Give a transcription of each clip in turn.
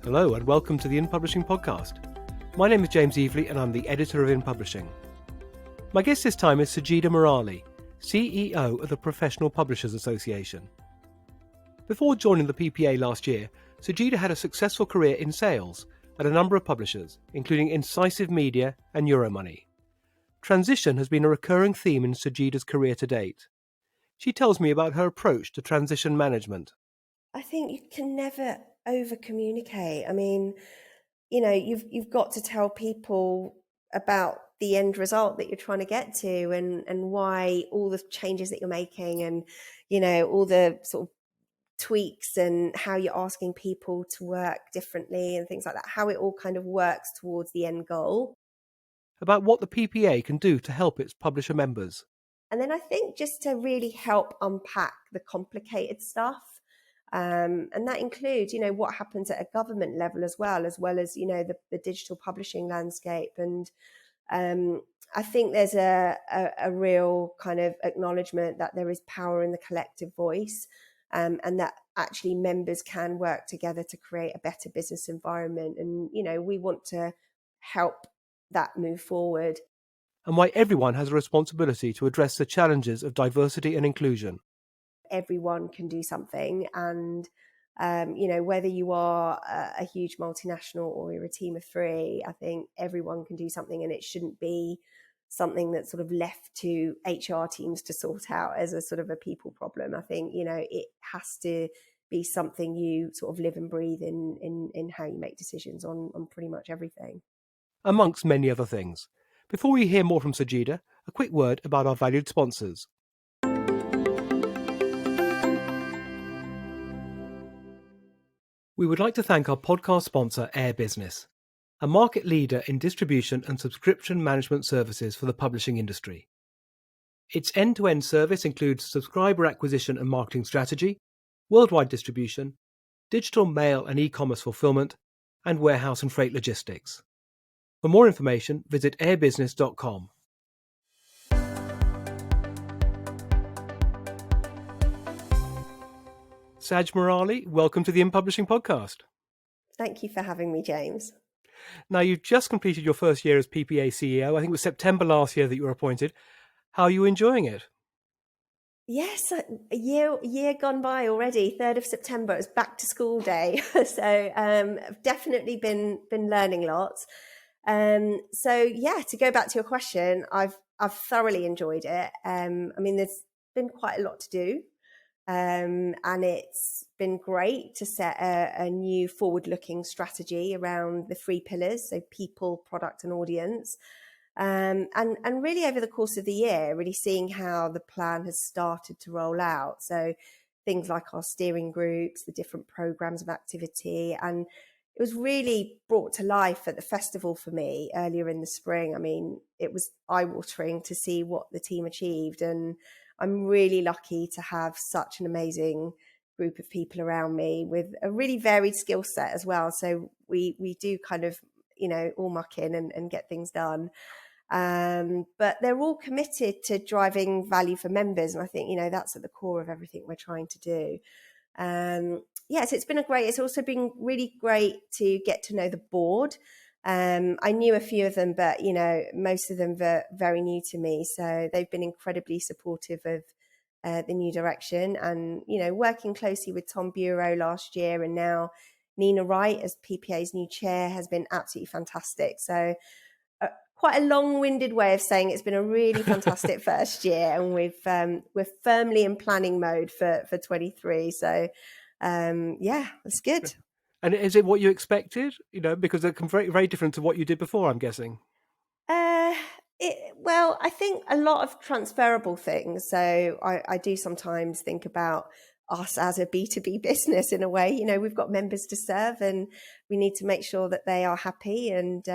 Hello and welcome to the InPublishing podcast. My name is James Evelegh and I'm the editor of InPublishing. My guest this time is Sajeeda Merali, CEO of the Professional Publishers Association. Before joining the PPA last year, Sajeeda had a successful career in sales at a number of publishers, including Incisive Media and Euromoney. Transition has been a recurring theme in Sajeeda's career to date. She tells me about her approach to transition management. I think you can never over-communicate. I mean, you've got to tell people about the end result that you're trying to get to and why all the changes that you're making and, all the sort of tweaks and how you're asking people to work differently and things like that, how it all kind of works towards the end goal. About what the PPA can do to help its publisher members. And then I think just to really help unpack the complicated stuff. And that includes, what happens at a government level as well as, the digital publishing landscape. And I think there's a real kind of acknowledgement that there is power in the collective voice, and that actually members can work together to create a better business environment. And, we want to help that move forward. And why everyone has a responsibility to address the challenges of diversity and inclusion. Everyone can do something, and whether you are a huge multinational or you're a team of three, I think everyone can do something, and it shouldn't be something that's sort of left to HR teams to sort out as a sort of a people problem. I think it has to be something you sort of live and breathe in how you make decisions on pretty much everything, amongst many other things. Before we hear more from Sajeeda, a quick word about our valued sponsors. We would like to thank our podcast sponsor, Air Business, a market leader in distribution and subscription management services for the publishing industry. Its end-to-end service includes subscriber acquisition and marketing strategy, worldwide distribution, digital mail and e-commerce fulfillment, and warehouse and freight logistics. For more information, visit airbusiness.com. Saj Merali, welcome to the InPublishing podcast. Thank you for having me, James. Now, you've just completed your first year as PPA CEO. I think it was September last year that you were appointed. How are you enjoying it? Yes, a year gone by already. 3rd of September, it was back to school day. So I've definitely been learning lots. To go back to your question, I've thoroughly enjoyed it. There's been quite a lot to do. And it's been great to set a new forward-looking strategy around the 3 pillars, so people, product and audience. And really over the course of the year, really seeing how the plan has started to roll out. So things like our steering groups, the different programs of activity, and it was really brought to life at the festival for me earlier in the spring. I mean, it was eye-watering to see what the team achieved, and I'm really lucky to have such an amazing group of people around me with a really varied skill set as well. So we do kind of, all muck in and get things done. But they're all committed to driving value for members. And I think, that's at the core of everything we're trying to do. So it's also been really great to get to know the board. I knew a few of them, but, most of them were very new to me. So they've been incredibly supportive of the new direction and, working closely with Tom Bureau last year and now Nina Wright as PPA's new chair has been absolutely fantastic. So quite a long-winded way of saying it's been a really fantastic first year, and we're firmly in planning mode for 23. So it's good. And is it what you expected? Because it can be very, very different to what you did before, I'm guessing. I think a lot of transferable things. So I do sometimes think about us as a B2B business in a way. We've got members to serve and we need to make sure that they are happy and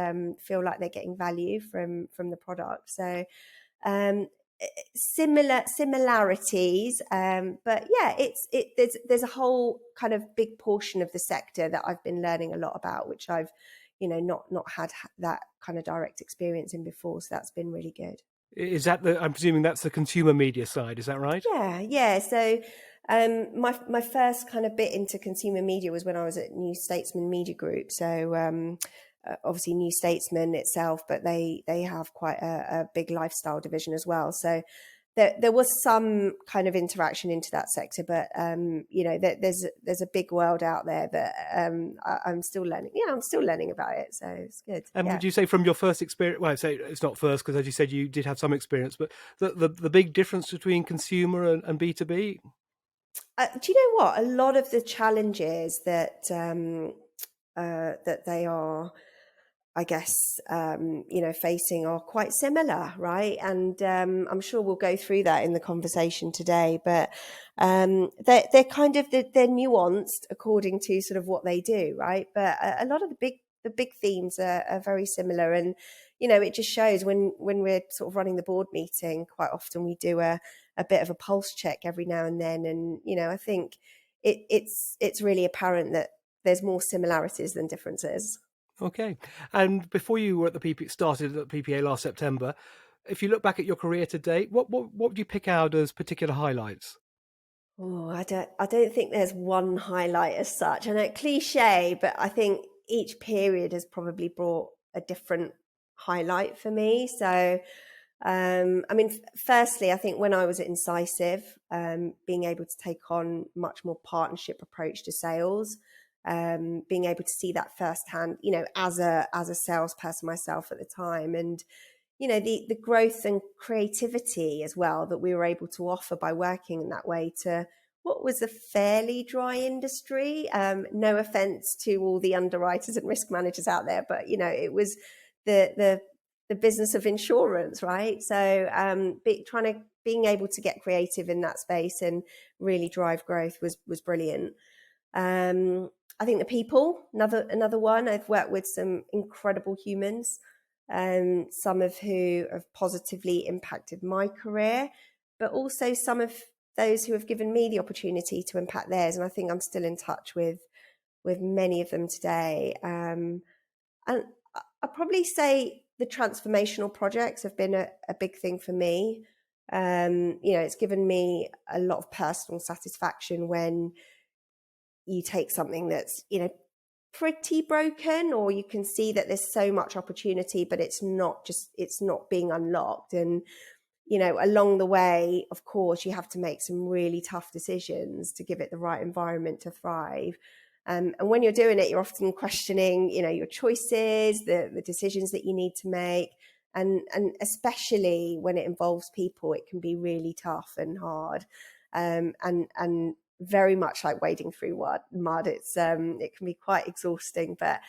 feel like they're getting value from the product. So similarities, but yeah, there's a whole kind of big portion of the sector that I've been learning a lot about, which I've not had that kind of direct experience in before. So that's been really good. Is that I'm presuming that's the consumer media side, is that right? Yeah. So My first kind of bit into consumer media was when I was at New Statesman Media Group. So obviously New Statesman itself, but they have quite a big lifestyle division as well. So there was some kind of interaction into that sector, but there's a big world out there that I'm still learning. Yeah, I'm still learning about it, so it's good. And would you say from your first experience, well, say it's not first because as you said you did have some experience, but the big difference between consumer and B2B? Do you know what? A lot of the challenges that that they are, I guess, facing are quite similar, right? And I'm sure we'll go through that in the conversation today. But they're kind of they're nuanced according to sort of what they do, right? But a lot of the big themes are very similar, and it just shows when we're sort of running the board meeting. Quite often we do a bit of a pulse check every now and then, and I think it's really apparent that there's more similarities than differences. Okay. And before you were at started at the PPA last September, if you look back at your career to date, what would you pick out as particular highlights? Oh, I don't think there's one highlight as such. I know cliche, but I think each period has probably brought a different highlight for me. So, firstly, I think when I was at Incisive, being able to take on much more partnership approach to sales, being able to see that firsthand, as a salesperson myself at the time, and the growth and creativity as well that we were able to offer by working in that way to what was a fairly dry industry. No offense to all the underwriters and risk managers out there, but it was the business of insurance, right? So being able to get creative in that space and really drive growth was brilliant. I think the people, another one. I've worked with some incredible humans, some of who have positively impacted my career, but also some of those who have given me the opportunity to impact theirs. And I think I'm still in touch with many of them today. And I'd probably say the transformational projects have been a big thing for me. It's given me a lot of personal satisfaction when you take something that's, pretty broken, or you can see that there's so much opportunity, but it's not being unlocked. And, along the way, of course, you have to make some really tough decisions to give it the right environment to thrive. And when you're doing it, you're often questioning, your choices, the decisions that you need to make. And especially when it involves people, it can be really tough and hard. And very much like wading through mud. It can be quite exhausting, but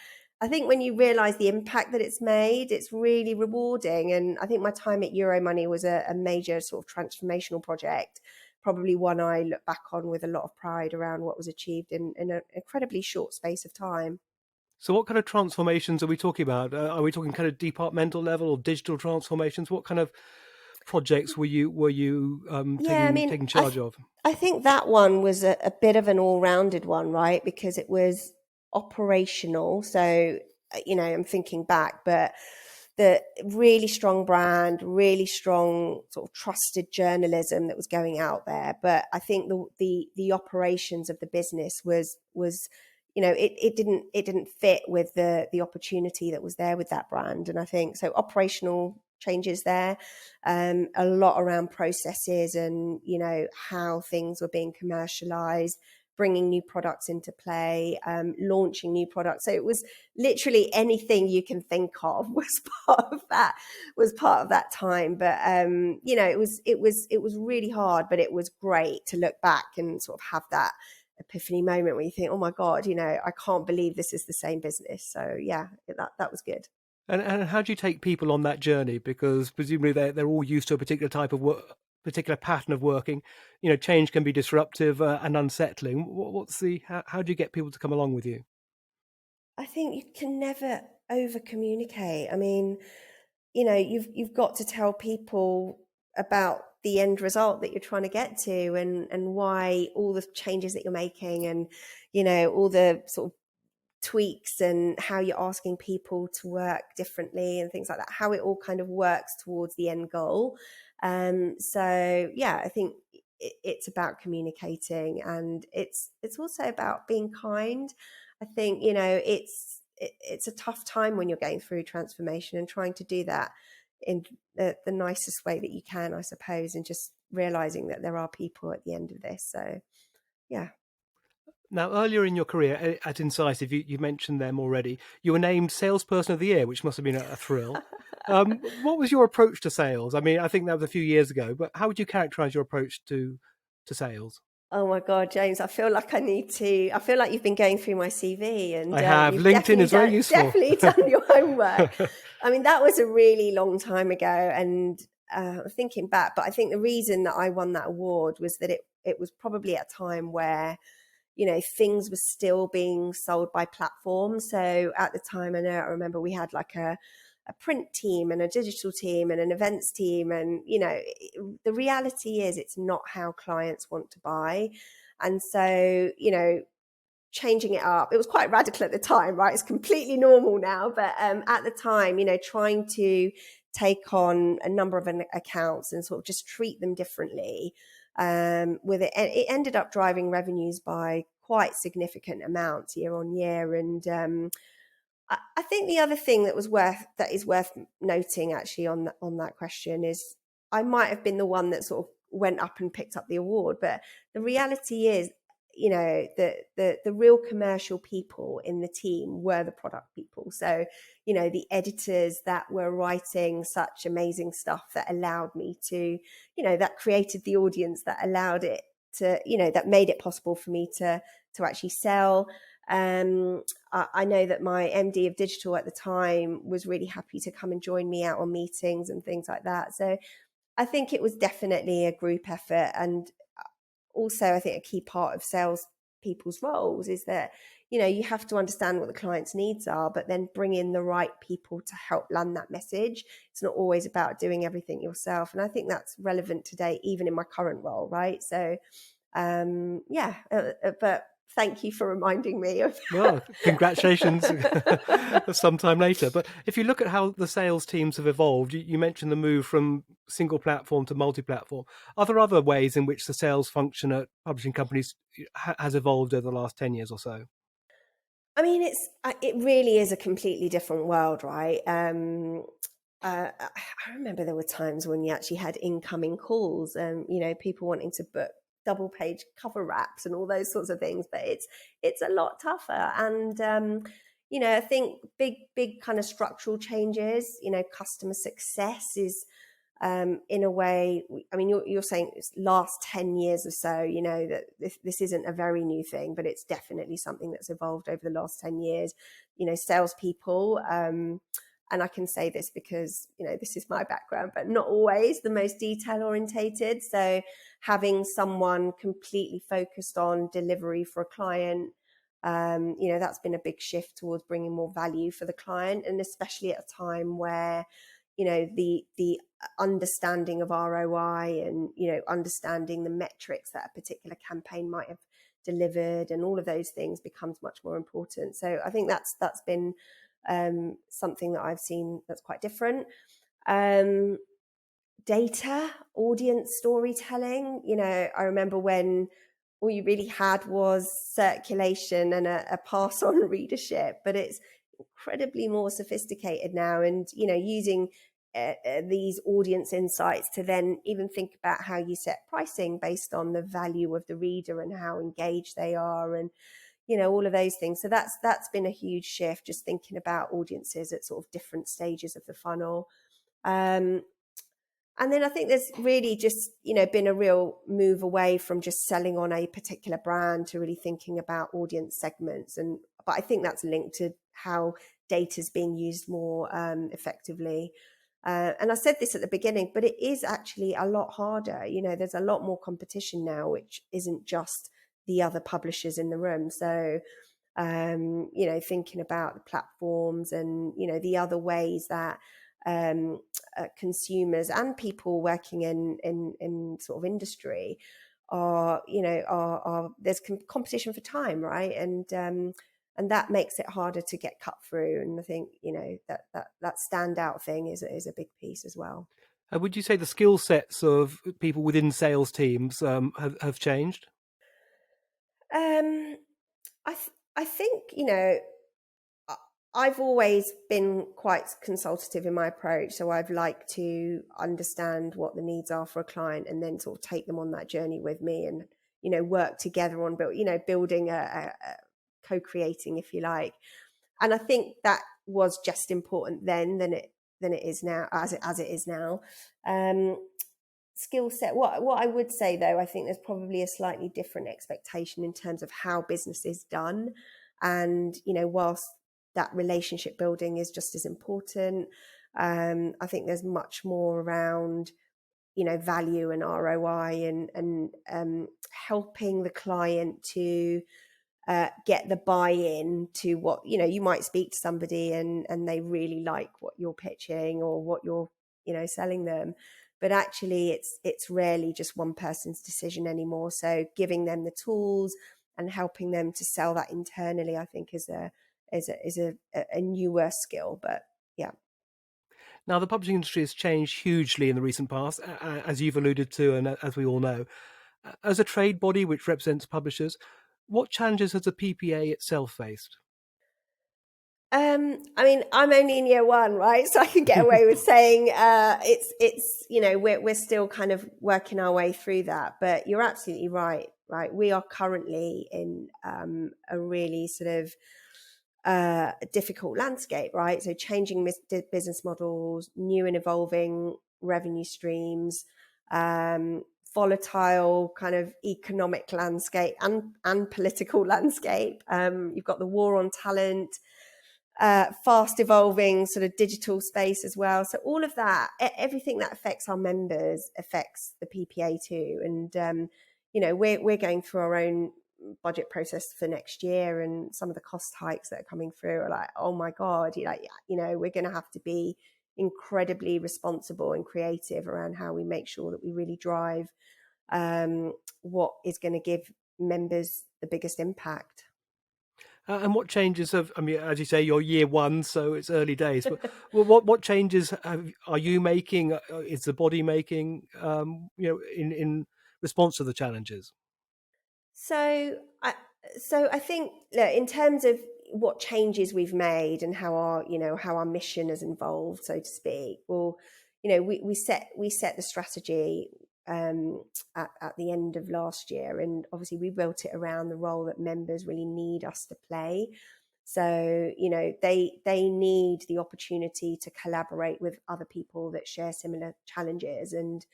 I think when you realize the impact that it's made, it's really rewarding. And I think my time at Euromoney was a major sort of transformational project, probably one I look back on with a lot of pride around what was achieved in an incredibly short space of time. So what kind of transformations are we talking about? Are we talking kind of departmental level or digital transformations? What kind of projects were you taking charge of? I think that one was a bit of an all-rounded one, right? Because it was operational. So, I'm thinking back, but the really strong brand, really strong sort of trusted journalism that was going out there. But I think the operations of the business was it didn't fit with the opportunity that was there with that brand. And I think so operational changes there, a lot around processes and how things were being commercialized, bringing new products into play, launching new products. So it was literally anything you can think of was part of that time. But it was really hard, but it was great to look back and sort of have that epiphany moment where you think, oh my God, I can't believe this is the same business. So yeah, that was good. And how do you take people on that journey? Because presumably they're all used to a particular type of work, particular pattern of working. Change can be disruptive and unsettling. How do you get people to come along with you? I think you can never over communicate. I mean, you've got to tell people about the end result that you're trying to get to, and why all the changes that you're making, and all the sort of tweaks and how you're asking people to work differently and things like that, how it all kind of works towards the end goal. So yeah, I think it's about communicating, and it's also about being kind. I think, you know, it's a tough time when you're going through transformation, and trying to do that in the nicest way that you can, I suppose, and just realizing that there are people at the end of this. So, yeah. Now, earlier in your career at Incisive, you mentioned them already. You were named Salesperson of the Year, which must have been a thrill. What was your approach to sales? I mean, I think that was a few years ago, but how would you characterize your approach to sales? Oh my God, James, I feel like I feel like you've been going through my CV, and I have. you've LinkedIn is very useful. definitely done your homework. I mean, that was a really long time ago, and thinking back, but I think the reason that I won that award was that it was probably at a time where, you know, things were still being sold by platforms. So at the time, I remember we had like a print team and a digital team and an events team. And, you know, the reality is it's not how clients want to buy. And so, you know, changing it up, it was quite radical at the time, right? It's completely normal now. But at the time, you know, trying to take on a number of accounts and sort of just treat them differently with it. And it ended up driving revenues by quite significant amounts year on year. And I think the other thing that is worth noting actually on that question is I might have been the one that sort of went up and picked up the award, but the reality is, you know, the real commercial people in the team were the product people. So, you know, the editors that were writing such amazing stuff that allowed me to, you know, that created the audience, that allowed it to, you know, that made it possible for me to actually sell. I know that my MD of digital at the time was really happy to come and join me out on meetings and things like that. So I think it was definitely a group effort. And also, I think a key part of sales people's roles is that, you know, you have to understand what the client's needs are, but then bring in the right people to help land that message. It's not always about doing everything yourself. And I think that's relevant today, even in my current role, right? So, but thank you for reminding me of that. Well, congratulations sometime later. But if you look at how the sales teams have evolved, you mentioned the move from single platform to multi-platform. Are there other ways in which the sales function at publishing companies has evolved over the last 10 years or so? I mean, it really is a completely different world, right? I remember there were times when you actually had incoming calls, you know, people wanting to book double page cover wraps and all those sorts of things, but it's a lot tougher. And you know, I think big kind of structural changes, you know, customer success is in a way, I mean, you're saying it's last 10 years or so, you know, that this isn't a very new thing, but it's definitely something that's evolved over the last 10 years. You know, salespeople, and I can say this because, you know, this is my background, but not always the most detail orientated. So having someone completely focused on delivery for a client, you know, that's been a big shift towards bringing more value for the client. And especially at a time where, you know, the understanding of ROI and, you know, understanding the metrics that a particular campaign might have delivered and all of those things becomes much more important. So I think that's been something that I've seen that's quite different. Data, audience storytelling, you know, I remember when all you really had was circulation and a pass on readership, but it's incredibly more sophisticated now. And, you know, using these audience insights to then even think about how you set pricing based on the value of the reader and how engaged they are, and, you know, all of those things. So that's been a huge shift, just thinking about audiences at sort of different stages of the funnel. And then I think there's really just, you know, been a real move away from just selling on a particular brand to really thinking about audience segments. But I think that's linked to how data is being used more effectively. And I said this at the beginning, but it is actually a lot harder. You know, there's a lot more competition now, which isn't just the other publishers in the room. So, you know, thinking about the platforms and, you know, the other ways that consumers and people working in sort of industry are, you know, are there's competition for time, right? And that makes it harder to get cut through. And I think, you know, that standout thing is a big piece as well. Would you say the skill sets of people within sales teams have changed? Um, I think, I've always been quite consultative in my approach. So I've liked to understand what the needs are for a client and then sort of take them on that journey with me and, work together on building a co-creating, if you like. And I think that was just important then than it is now, as it is now. Skill set. What I would say though, I think there's probably a slightly different expectation in terms of how business is done, and whilst that relationship building is just as important, I think there's much more around value and ROI and helping the client to get the buy-in to what you might speak to somebody and they really like what you're pitching or what you're selling them, but actually it's rarely just one person's decision anymore. So giving them the tools and helping them to sell that internally, I think is a newer skill. But yeah. Now, the publishing industry has changed hugely in the recent past, as you've alluded to, and as we all know. As a trade body which represents publishers, what challenges has the PPA itself faced? I mean, I'm only in year one, right? So I can get away with saying it's we're still kind of working our way through that. But you're absolutely right, right? We are currently in a really sort of difficult landscape, right? So changing business models, new and evolving revenue streams, volatile kind of economic landscape and political landscape. You've got the war on talent, fast evolving sort of digital space as well. So all of that, everything that affects our members affects the PPA too. And we're going through our own budget process for next year, and some of the cost hikes that are coming through are like, oh my god, we're going to have to be incredibly responsible and creative around how we make sure that we really drive what is going to give members the biggest impact. And what changes have, I mean, as you say, you're year one, so it's early days, but well, what changes are you making? Is the body making, in response to the challenges? So I think, look, in terms of what changes we've made and how our mission has evolved, so to speak. Well, we set the strategy at the end of last year, and obviously we built it around the role that members really need us to play. So they need the opportunity to collaborate with other people that share similar challenges, and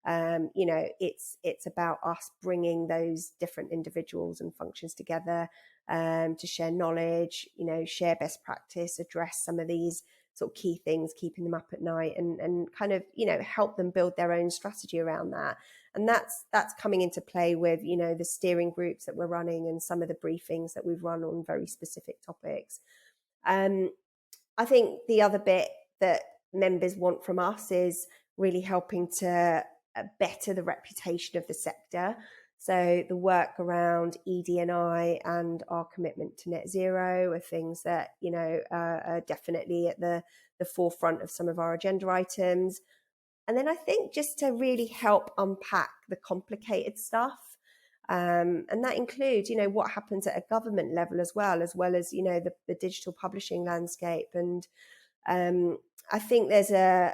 it's about us bringing those different individuals and functions together to share knowledge, share best practice, address some of these sort of key things keeping them up at night, and kind of help them build their own strategy around that. And that's coming into play with the steering groups that we're running and some of the briefings that we've run on very specific topics. I think the other bit that members want from us is really helping to better the reputation of the sector. So the work around ED&I and our commitment to net zero are things that are definitely at the forefront of some of our agenda items. And then I think just to really help unpack the complicated stuff. And that includes, what happens at a government level as well as the digital publishing landscape. And I think there's a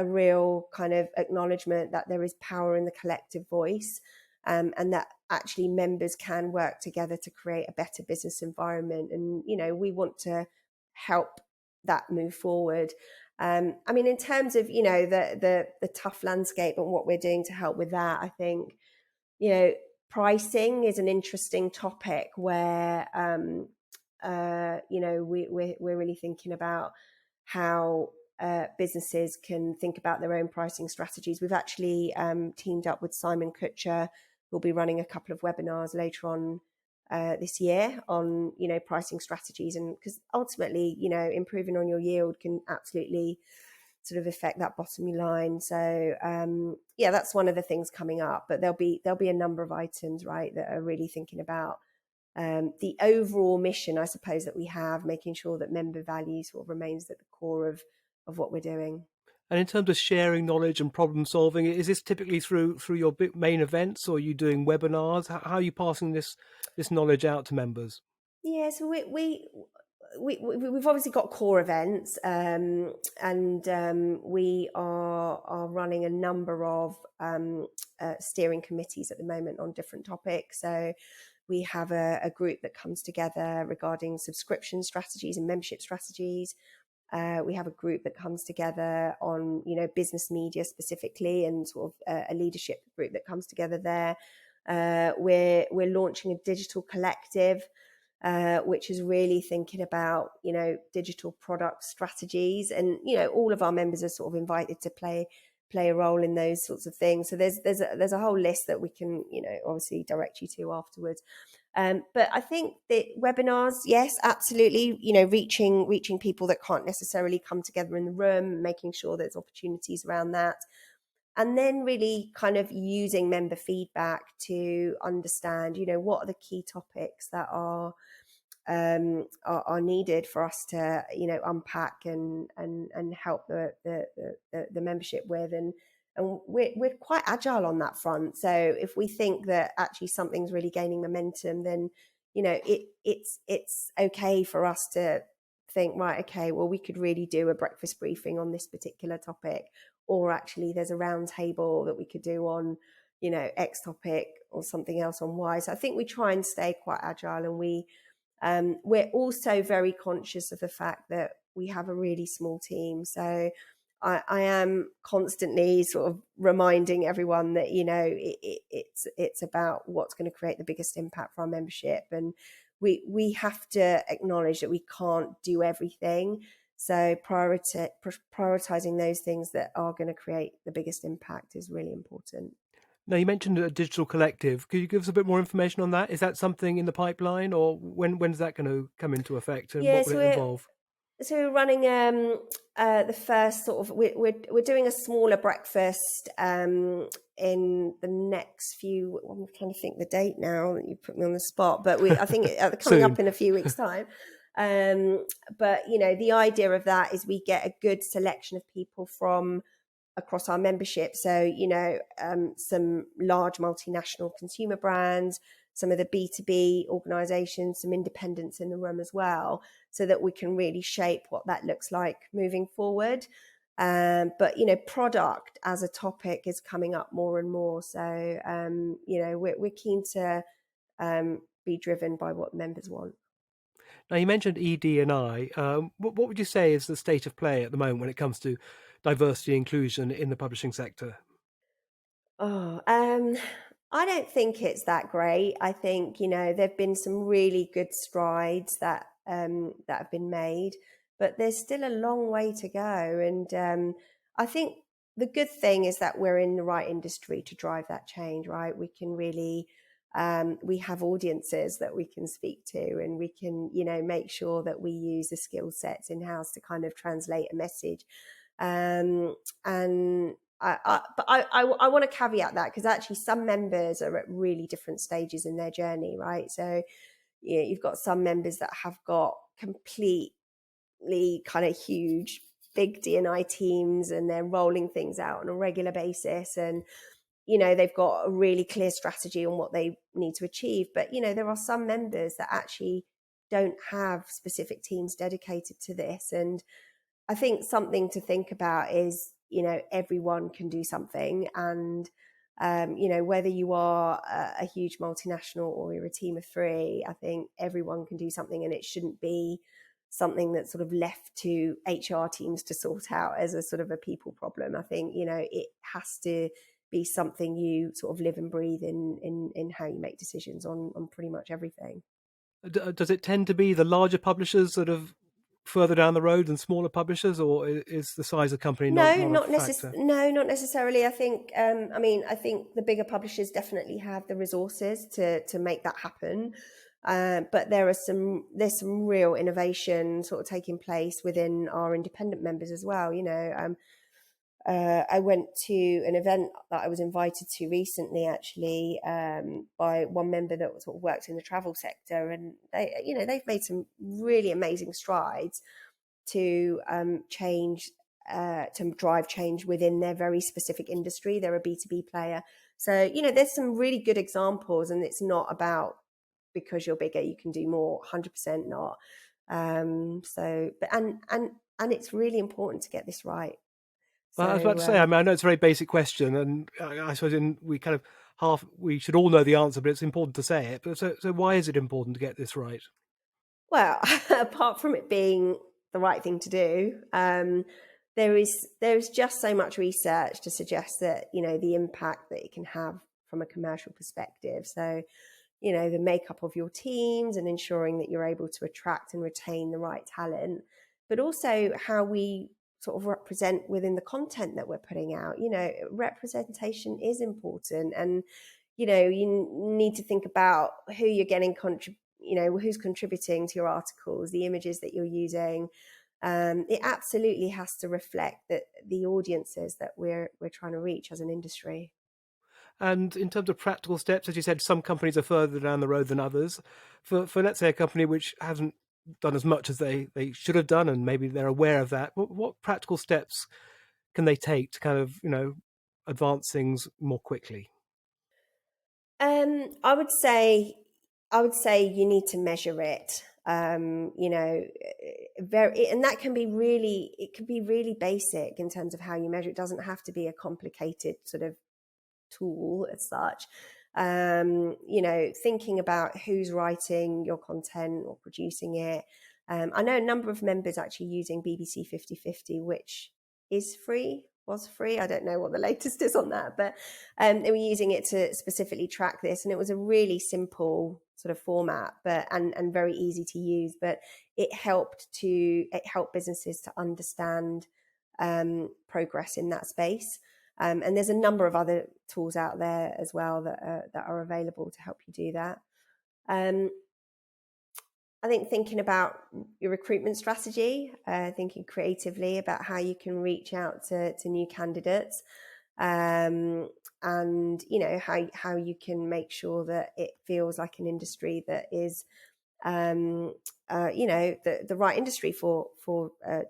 real kind of acknowledgement that there is power in the collective voice, and that actually members can work together to create a better business environment. And, we want to help that move forward. I mean, in terms of, the tough landscape and what we're doing to help with that, I think, pricing is an interesting topic where, we're really thinking about how businesses can think about their own pricing strategies. We've actually teamed up with Simon Kutcher, who'll be running a couple of webinars later on this year on pricing strategies, and because ultimately improving on your yield can absolutely sort of affect that bottom line. So that's one of the things coming up, but there'll be a number of items, right, that are really thinking about the overall mission, I suppose, that we have, making sure that member value sort of remains at the core of what we're doing. And in terms of sharing knowledge and problem solving, is this typically through your main events, or are you doing webinars? How are you passing this knowledge out to members? Yeah, so we've obviously got core events, and we are running a number of steering committees at the moment on different topics. So we have a group that comes together regarding subscription strategies and membership strategies. We have a group that comes together on, business media specifically, and sort of a leadership group that comes together there. We're launching a digital collective, which is really thinking about, digital product strategies, and all of our members are sort of invited to play a role in those sorts of things. So there's a whole list that we can, obviously direct you to afterwards. But I think that webinars, yes, absolutely, reaching people that can't necessarily come together in the room, making sure there's opportunities around that. And then really kind of using member feedback to understand, what are the key topics that are needed for us to, unpack and help the membership with. And we're quite agile on that front. So if we think that actually something's really gaining momentum, then, it's okay for us to think, right, okay, well, we could really do a breakfast briefing on this particular topic, or actually there's a round table that we could do on, X topic, or something else on Y. So I think we try and stay quite agile, and we're also very conscious of the fact that we have a really small team. So I am constantly sort of reminding everyone that, it's about what's going to create the biggest impact for our membership. And we have to acknowledge that we can't do everything. So prioritizing those things that are going to create the biggest impact is really important. Now, you mentioned a digital collective. Could you give us a bit more information on that? Is that something in the pipeline, or when's that going to come into effect, and Yeah, what will it involve? so we're running the first sort of we're doing a smaller breakfast in the next few. I'm trying to think the date now. You put me on the spot, but I think coming up in a few weeks' time. But the idea of that is we get a good selection of people from across our membership. So, some large multinational consumer brands, some of the B2B organizations, some independents in the room as well, so that we can really shape what that looks like moving forward. But, product as a topic is coming up more and more. So, we're keen to be driven by what members want. Now, you mentioned ED&I. What would you say is the state of play at the moment when it comes to diversity and inclusion in the publishing sector? Oh, I don't think it's that great. I think, there've been some really good strides that have been made, but there's still a long way to go. And I think the good thing is that we're in the right industry to drive that change, right? We can really we have audiences that we can speak to, and we can, make sure that we use the skill sets in house to kind of translate a message. And but I want to caveat that, because actually some members are at really different stages in their journey, right? So you've got some members that have got completely kind of huge, big D&I teams, and they're rolling things out on a regular basis, and they've got a really clear strategy on what they need to achieve. But there are some members that actually don't have specific teams dedicated to this, and I think something to think about is, everyone can do something. And, whether you are a huge multinational or you're a team of three, I think everyone can do something, and it shouldn't be something that's sort of left to HR teams to sort out as a sort of a people problem. I think, it has to be something you sort of live and breathe in how you make decisions on pretty much everything. Does it tend to be the larger publishers sort of further down the road than smaller publishers, or is the size of the company not a factor? No, not necessarily. I think, I think the bigger publishers definitely have the resources to make that happen. But there's some real innovation sort of taking place within our independent members as well. I went to an event that I was invited to recently, actually, by one member that sort of works in the travel sector, and they've made some really amazing strides to change to drive change within their very specific industry. They're a B2B player. So, there's some really good examples, and it's not about because you're bigger, you can do more, 100% not. And it's really important to get this right. Well, I was about to say, I know it's a very basic question, and I suppose we should all know the answer, but it's important to say it. But so why is it important to get this right? Well, apart from it being the right thing to do, there is just so much research to suggest that, the impact that it can have from a commercial perspective. So, the makeup of your teams and ensuring that you're able to attract and retain the right talent, but also how we sort of represent within the content that we're putting out. Representation is important, and you need to think about who you're getting who's contributing to your articles, the images that you're using. It absolutely has to reflect the audiences that we're trying to reach as an industry. And in terms of practical steps, as you said, some companies are further down the road than others. For let's say a company which hasn't done as much as they should have done, and maybe they're aware of that, what practical steps can they take to kind of advance things more quickly? I would say you need to measure it. And that can be really basic in terms of how you measure. It doesn't have to be a complicated sort of tool as such. Thinking about who's writing your content or producing it. I know a number of members actually using BBC 50/50, which was free. I don't know what the latest is on that, but they were using it to specifically track this, and it was a really simple sort of format, and very easy to use. But it helped businesses to understand progress in that space. And there's a number of other tools out there as well that are available to help you do that. I think thinking about your recruitment strategy, thinking creatively about how you can reach out to new candidates, and how you can make sure that it feels like an industry that is the right industry for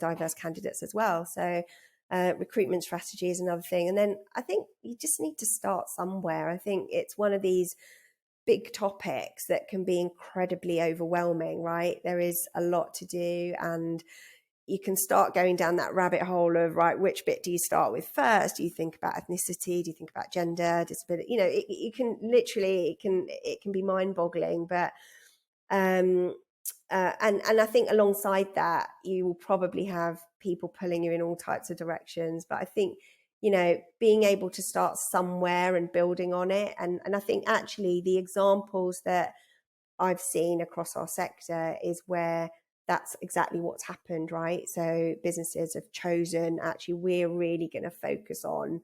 diverse candidates as well. So recruitment strategy is another thing. And then I think you just need to start somewhere. I think it's one of these big topics that can be incredibly overwhelming, right? There is a lot to do, and you can start going down that rabbit hole of, right, which bit do you start with first? Do you think about ethnicity? Do you think about gender, disability? It can be mind-boggling, but and I think alongside that, you will probably have people pulling you in all types of directions. But I think, being able to start somewhere and building on it. And I think actually the examples that I've seen across our sector is where that's exactly what's happened, right? So businesses have chosen, actually, we're really going to focus on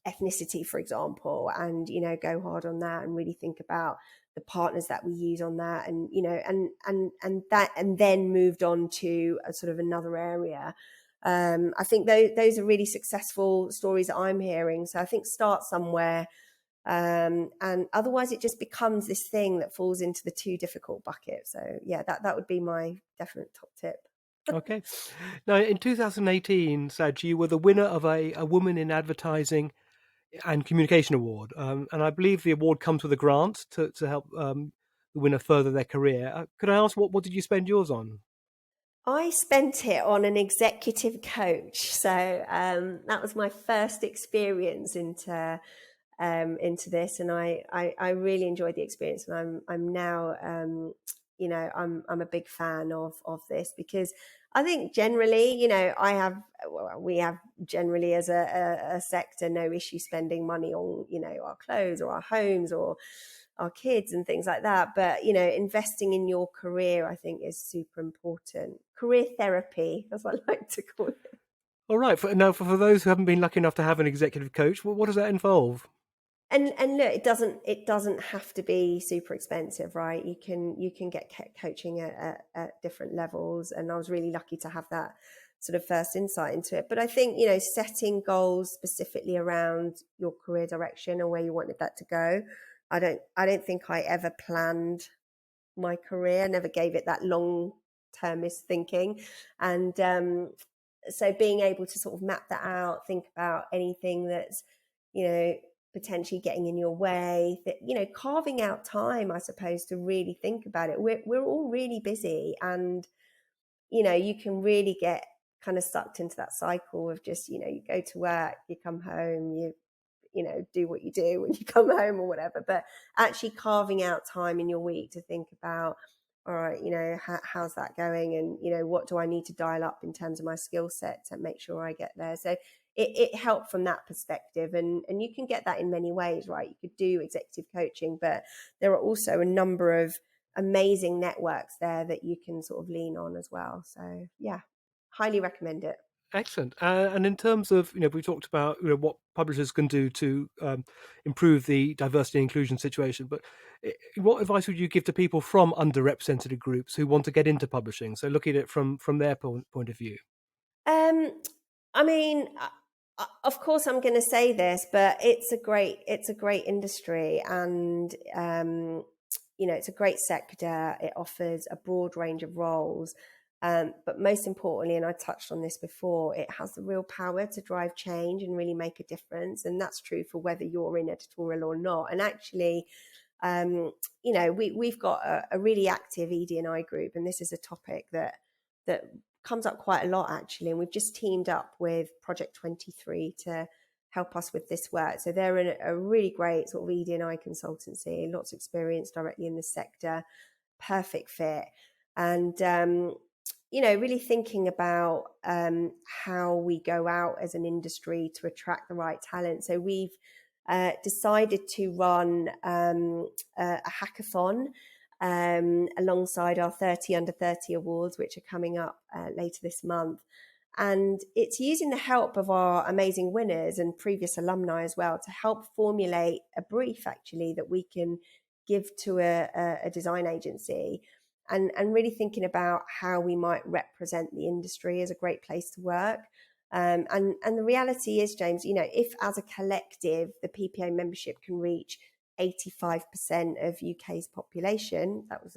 ethnicity, for example, and go hard on that and really think about the partners that we use on that, and and then moved on to a sort of another area. I think those are really successful stories that I'm hearing. So I think start somewhere, and otherwise it just becomes this thing that falls into the too difficult bucket. So yeah, that would be my definite top tip. Okay. Now, in 2018, Saj, you were the winner of a Woman in Advertising and Communication Award. And I believe the award comes with a grant to help the winner further their career. Could I ask, what did you spend yours on? I spent it on an executive coach. So that was my first experience into this, and I really enjoyed the experience, and I'm now I'm a big fan of this, because I think generally, we have generally as a sector no issue spending money on our clothes or our homes or our kids and things like that, but investing in your career, I think, is super important. Career therapy, as I like to call it. All right. For those who haven't been lucky enough to have an executive coach, what does that involve? And look, it doesn't have to be super expensive, right? You can get coaching at different levels, and I was really lucky to have that sort of first insight into it. But I think setting goals specifically around your career direction and where you wanted that to go. I don't think I ever planned my career. I never gave it that long termist thinking, and so being able to sort of map that out, think about anything that's, you know, potentially getting in your way, that, you know, carving out time, I suppose, to really think about it. We're all really busy, and, you know, you can really get kind of sucked into that cycle of just, you know, you go to work, you come home, you know, do what you do when you come home or whatever, but actually carving out time in your week to think about, all right, you know, how's that going? And, you know, what do I need to dial up in terms of my skill set to make sure I get there? So it helped from that perspective. And you can get that in many ways, right? You could do executive coaching, but there are also a number of amazing networks there that you can sort of lean on as well. So yeah, highly recommend it. Excellent. And in terms of, we talked about, what publishers can do to improve the diversity and inclusion situation, but what advice would you give to people from underrepresented groups who want to get into publishing? So looking at it from their point of view. I mean, of course, I'm going to say this, but it's a great industry, and you know, it's a great sector. It offers a broad range of roles. But most importantly, and I touched on this before, it has the real power to drive change and really make a difference. And that's true for whether you're in editorial or not. And actually, you know, we've got a really active ED&I group, and this is a topic that comes up quite a lot, actually. And we've just teamed up with Project 23 to help us with this work. So they're a really great sort of ED&I consultancy, lots of experience directly in the sector, perfect fit. And you know, really thinking about how we go out as an industry to attract the right talent. So we've decided to run a hackathon alongside our 30 Under 30 awards, which are coming up later this month. And it's using the help of our amazing winners and previous alumni as well to help formulate a brief, actually, that we can give to a design agency. And really thinking about how we might represent the industry as a great place to work. And the reality is, James, you know, if as a collective, the PPA membership can reach 85% of UK's population, that was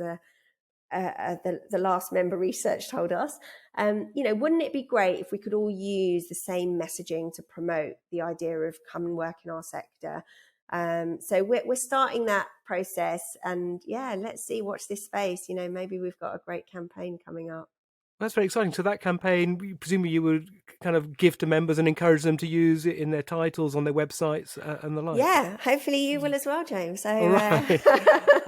the last member research told us, you know, wouldn't it be great if we could all use the same messaging to promote the idea of come and work in our sector? So we're starting that process, and yeah, let's see, watch this space. You know, maybe we've got a great campaign coming up. That's very exciting. So that campaign, presumably you would kind of give to members and encourage them to use it in their titles, on their websites and the like. Yeah, hopefully you will as well, James. So all right.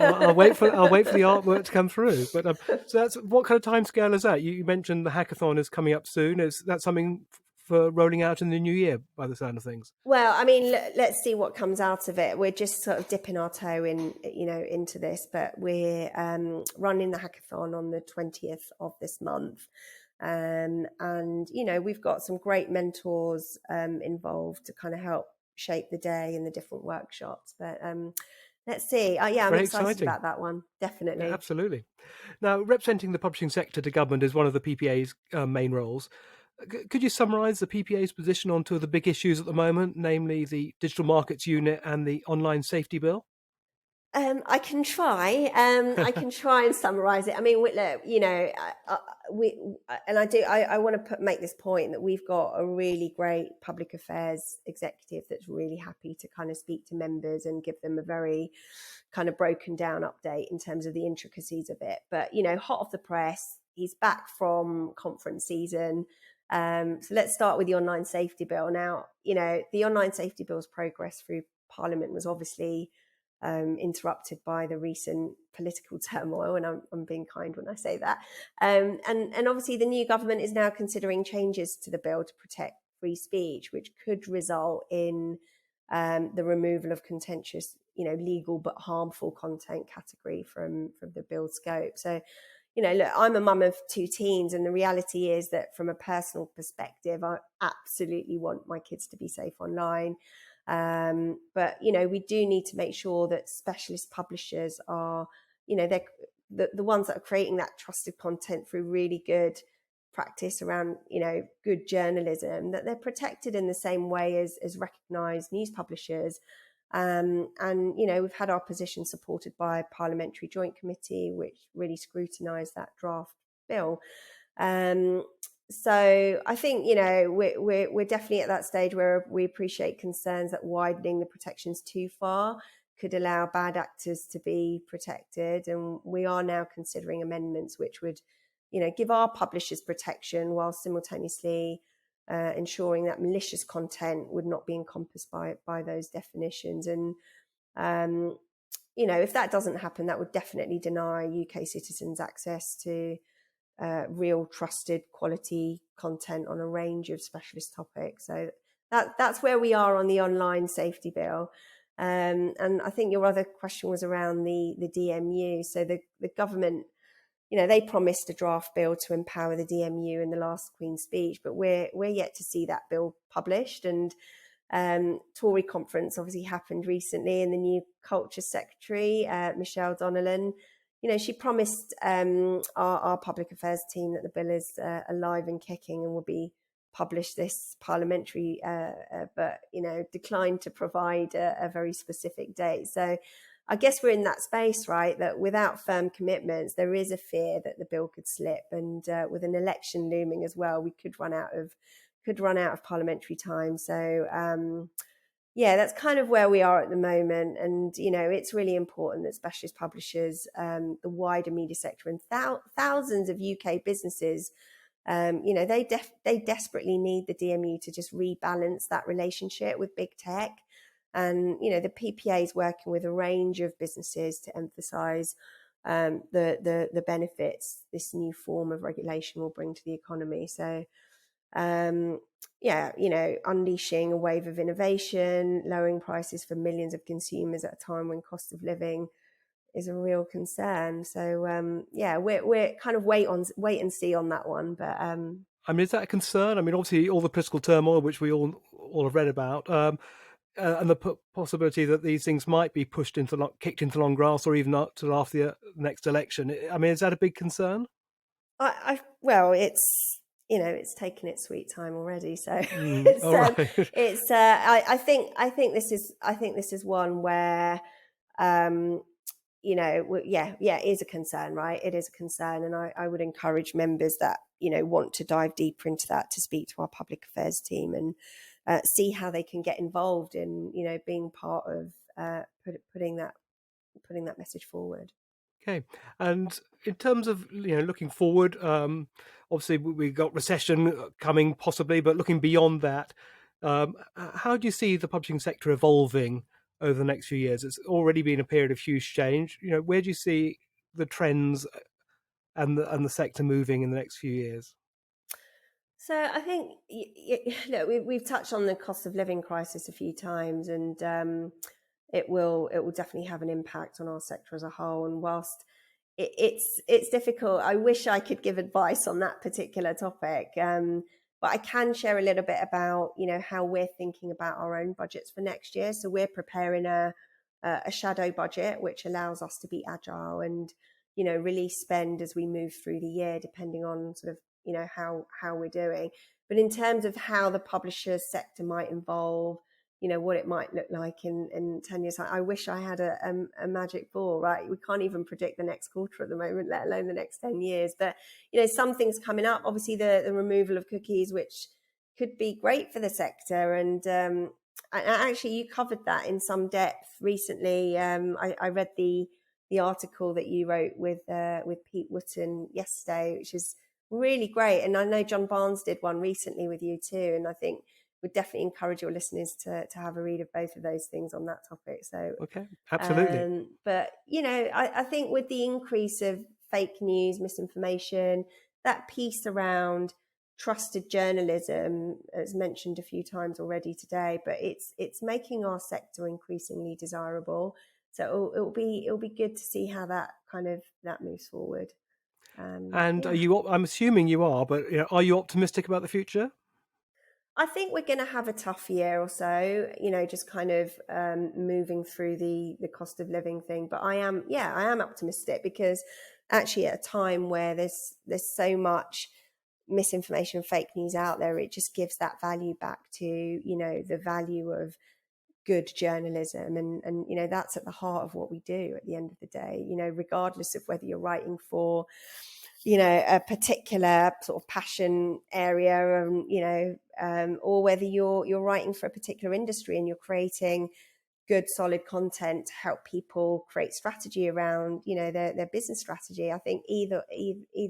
I'll wait for the artwork to come through. But so that's, what kind of timescale is that? You mentioned the hackathon is coming up soon. Is that something for rolling out in the new year, by the sound of things? Well, I mean, let's see what comes out of it. We're just sort of dipping our toe in, you know, into this, but we're running the hackathon on the 20th of this month. And, you know, we've got some great mentors involved to kind of help shape the day and the different workshops. But let's see. Yeah, I'm Very excited exciting about that one. Definitely. Yeah, absolutely. Now, representing the publishing sector to government is one of the PPA's main roles. Could you summarise the PPA's position on two of the big issues at the moment, namely the Digital Markets Unit and the Online Safety Bill? I can try. I can try and summarise it. I mean, look, you know, I want to make this point that we've got a really great public affairs executive that's really happy to kind of speak to members and give them a very kind of broken down update in terms of the intricacies of it. But, you know, hot off the press, he's back from conference season. So let's start with the Online Safety Bill. Now, you know, the Online Safety Bill's progress through Parliament was obviously interrupted by the recent political turmoil, and I'm being kind when I say that. And obviously the new government is now considering changes to the bill to protect free speech, which could result in the removal of contentious, you know, legal but harmful content category from the bill's scope. So, you know, look, I'm a mum of 2 teens, and the reality is that from a personal perspective, I absolutely want my kids to be safe online. But, you know, we do need to make sure that specialist publishers are, you know, they're the ones that are creating that trusted content through really good practice around, you know, good journalism, that they're protected in the same way as recognised news publishers. And, you know, we've had our position supported by a parliamentary joint committee, which really scrutinised that draft bill. So I think, you know, we're definitely at that stage where we appreciate concerns that widening the protections too far could allow bad actors to be protected, and we are now considering amendments which would, you know, give our publishers protection while simultaneously ensuring that malicious content would not be encompassed by those definitions. And you know, if that doesn't happen, that would definitely deny UK citizens access to real trusted quality content on a range of specialist topics. So that's where we are on the online safety bill. And I think your other question was around the DMU. So the government, you know, they promised a draft bill to empower the DMU in the last Queen's speech, but we're yet to see that bill published. And Tory conference obviously happened recently, and the new Culture Secretary, Michelle Donnellan, you know, she promised our public affairs team that the bill is alive and kicking and will be published this parliamentary, but, you know, declined to provide a very specific date. So I guess we're in that space, right, that without firm commitments, there is a fear that the bill could slip. And with an election looming as well, we could run out of parliamentary time. So yeah, that's kind of where we are at the moment. And, you know, it's really important that specialist publishers, the wider media sector, and thousands of UK businesses, you know, they desperately need the DMU to just rebalance that relationship with big tech. And, you know, the PPA is working with a range of businesses to emphasise the benefits this new form of regulation will bring to the economy. So, yeah, you know, unleashing a wave of innovation, lowering prices for millions of consumers at a time when cost of living is a real concern. So yeah, we're kind of wait and see on that one. But I mean, is that a concern? I mean, obviously, all the political turmoil, which we all have read about, and the possibility that these things might be kicked into long grass, or even up to after the next election. I mean, is that a big concern? Well, it's, you know, it's taken its sweet time already. So I think this is one where you know, yeah, it is a concern, right? It is a concern, and I would encourage members that, you know, want to dive deeper into that to speak to our public affairs team and see how they can get involved in, you know, being part of putting that message forward. Okay, and in terms of, you know, looking forward, obviously we've got recession coming possibly, but looking beyond that, how do you see the publishing sector evolving over the next few years? It's already been a period of huge change. You know, where do you see the trends and the sector moving in the next few years? So I think, look, we've touched on the cost of living crisis a few times, and it will definitely have an impact on our sector as a whole. And whilst it's difficult, I wish I could give advice on that particular topic, but I can share a little bit about, you know, how we're thinking about our own budgets for next year. So we're preparing a shadow budget, which allows us to be agile and, you know, release spend as we move through the year, depending on sort of, you know, how we're doing. But in terms of how the publisher sector might evolve, you know, what it might look like in 10 years. I wish I had a magic ball, right? We can't even predict the next quarter at the moment, let alone the next 10 years. But, you know, some things coming up, obviously the removal of cookies, which could be great for the sector. And actually, you covered that in some depth recently. I read the article that you wrote with Pete Wooten yesterday, which is really great. And I know John Barnes did one recently with you too. And I think would definitely encourage your listeners to have a read of both of those things on that topic. So, okay, absolutely. But, you know, I think with the increase of fake news, misinformation, that piece around trusted journalism, as mentioned a few times already today, but it's making our sector increasingly desirable. So it'll be good to see how that moves forward. And yeah. I'm assuming you are, but, you know, are you optimistic about the future? I think we're going to have a tough year or so, you know, just kind of moving through the cost of living thing. But I am optimistic, because actually at a time where there's so much misinformation, fake news out there, it just gives that value back to, you know, the value of good journalism. And you know, that's at the heart of what we do at the end of the day, you know, regardless of whether you're writing for a particular sort of passion area, or whether you're writing for a particular industry and you're creating good solid content to help people create strategy around their business strategy. I think either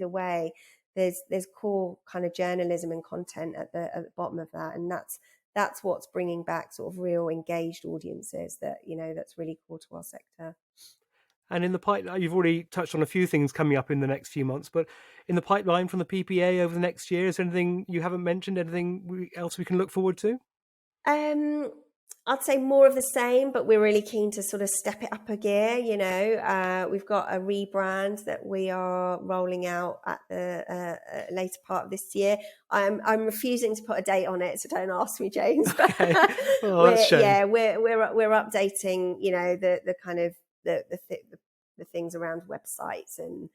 way, there's core kind of journalism and content at the bottom of that, and that's what's bringing back sort of real engaged audiences that's really core to our sector. And in the pipeline, you've already touched on a few things coming up in the next few months, but in the pipeline from the PPA over the next year, is there anything you haven't mentioned, anything else we can look forward to? I'd say more of the same, but we're really keen to sort of step it up a gear. We've got a rebrand that we are rolling out at the later part of this year. I'm refusing to put a date on it, so don't ask me, James. Okay. Oh, that's a shame. We're updating, the kind of the things around websites and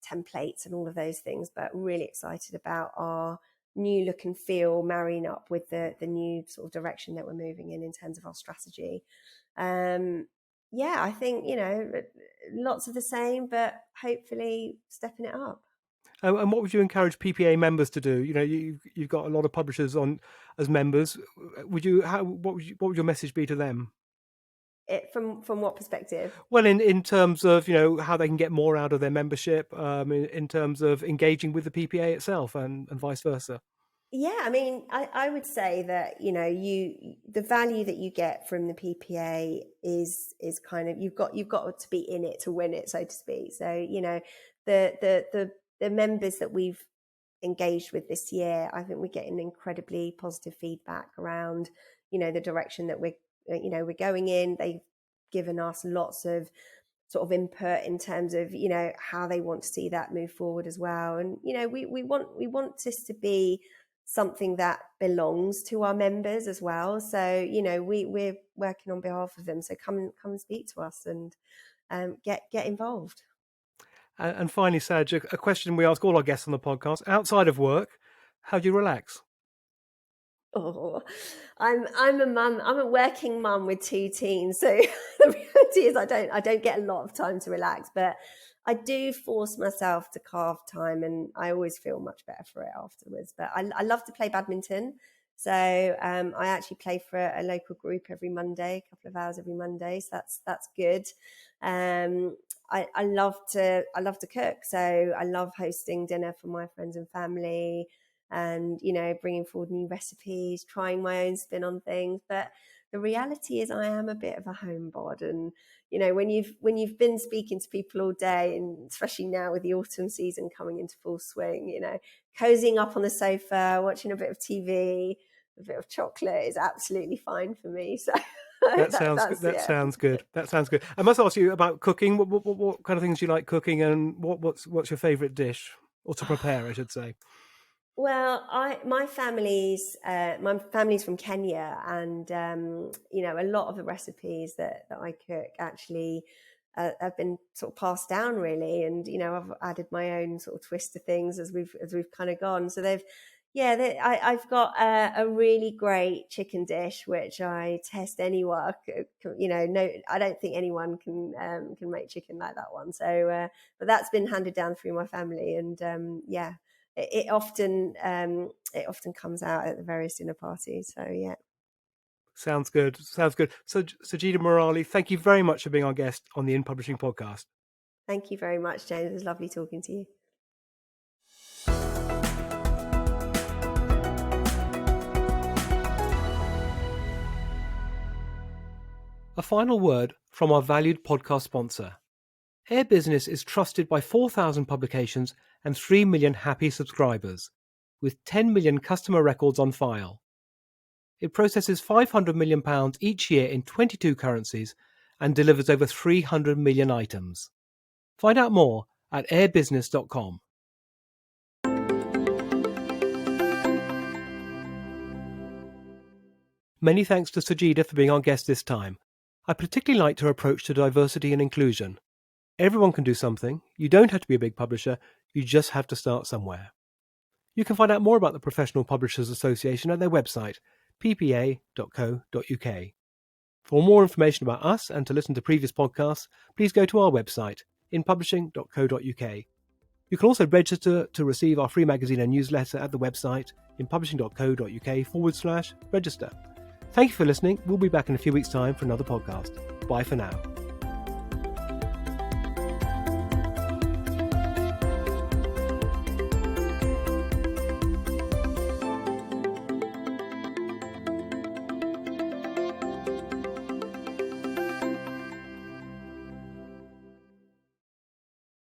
templates and all of those things, but really excited about our new look and feel marrying up with the new sort of direction that we're moving in terms of our strategy. I think lots of the same, but hopefully stepping it up. And what would you encourage PPA members to do? You've got a lot of publishers on as members. What would your message be to them? From what perspective? Well, in terms of how they can get more out of their membership, in terms of engaging with the PPA itself, and vice versa. Yeah, I mean, I would say that the value that you get from the PPA is kind of you've got to be in it to win it, so to speak. So the members that we've engaged with this year, I think we're getting incredibly positive feedback around the direction that we're going in. They've given us lots of sort of input in terms of how they want to see that move forward as well. And we want this to be something that belongs to our members as well. So we're working on behalf of them. So come and speak to us and get involved. And finally, Saj, a question we ask all our guests on the podcast: outside of work, how do you relax? Oh, I'm a mum. I'm a working mum with 2 teens. So the reality is I don't get a lot of time to relax, but I do force myself to carve time, and I always feel much better for it afterwards. But I love to play badminton. So I actually play for a local group every Monday, a couple of hours every Monday. So that's good. I love to cook. So I love hosting dinner for my friends and family, and bringing forward new recipes, trying my own spin on things. But the reality is I am a bit of a homebod, and when you've been speaking to people all day, and especially now with the autumn season coming into full swing, cozying up on the sofa, watching a bit of TV, a bit of chocolate is absolutely fine for me. So that sounds good. That sounds good. I must ask you about cooking. What kind of things do you like cooking, and what's your favourite dish, or to prepare, I should say? Well, my family's from Kenya, and a lot of the recipes that I cook actually have been sort of passed down, really, and I've added my own sort of twist to things as we've kind of gone. So I've got a really great chicken dish which I test anyone. No, I don't think anyone can make chicken like that one. So, but that's been handed down through my family, and It often comes out at the various dinner parties. So yeah. Sounds good. So Sajeeda Merali, thank you very much for being our guest on the InPublishing podcast. Thank you very much, James. It was lovely talking to you. A final word from our valued podcast sponsor. Air Business is trusted by 4,000 publications and 3 million happy subscribers, with 10 million customer records on file. It processes £500 million each year in 22 currencies and delivers over 300 million items. Find out more at airbusiness.com. Many thanks to Sajeeda for being our guest this time. I particularly liked her approach to diversity and inclusion. Everyone can do something. You don't have to be a big publisher. You just have to start somewhere. You can find out more about the Professional Publishers Association at their website, ppa.co.uk. For more information about us and to listen to previous podcasts, please go to our website, inpublishing.co.uk. You can also register to receive our free magazine and newsletter at the website inpublishing.co.uk/register. Thank you for listening. We'll be back in a few weeks' time for another podcast. Bye for now.